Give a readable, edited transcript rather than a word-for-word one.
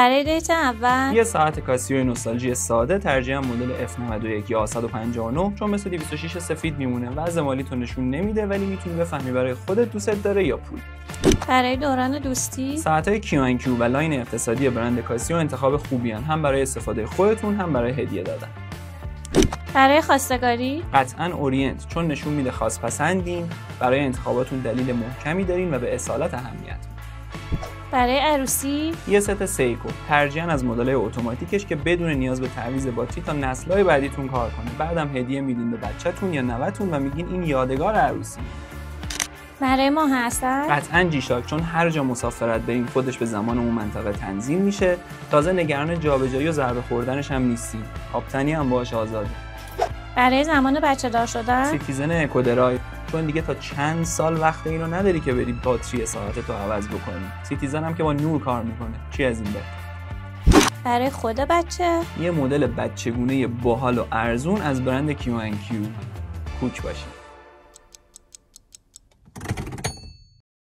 برای دیت اول یه ساعت کاسیو نوستالژی ساده، ترجیحاً مدل F91 یا 159 چون مثل 206 سفید میمونه. وضع مالیتو نشون نمیده ولی میتونی بفهمی برای خودت دوست داره یا پول. برای دوران دوستی ساعت‌های Q&Q و لاین اقتصادی برند کاسیو انتخاب خوبی هن، هم برای استفاده خودتون هم برای هدیه دادن. برای خواستگاری قطعاً اورینت چون نشون میده خاص پسندین، برای انتخاباتون دلیل محکمی دارین و به اصالت اهمیت. برای عروسی یه ست سیکو، ترجیحاً از مدل‌های اتوماتیکش که بدون نیاز به تعویض باتری تا نسل‌های بعدیتون کار کنه. بعدم هدیه میدین به بچه‌تون یا نوه‌تون و میگین این یادگار عروسی. برای ماه عسل قطعاً جیشاک چون هر جا مسافرت بریم خودش به زمان اون منطقه تنظیم میشه. تازه نگران جابجایی و ضربه خوردنش هم نیستیم. آبتنی هم باهاش آزاده. برای زمان بچه دار شدن سیتیزن اکودرای چون دیگه تا چند سال وقت اینو نداری که بری باتری ساعتتو عوض بکنی. سیتیزن هم که با نور کار میکنه. چی از این بهتر؟ برای خود بچه یه مدل بچگونه باحال و ارزون از برند Q&Q کوک باشه.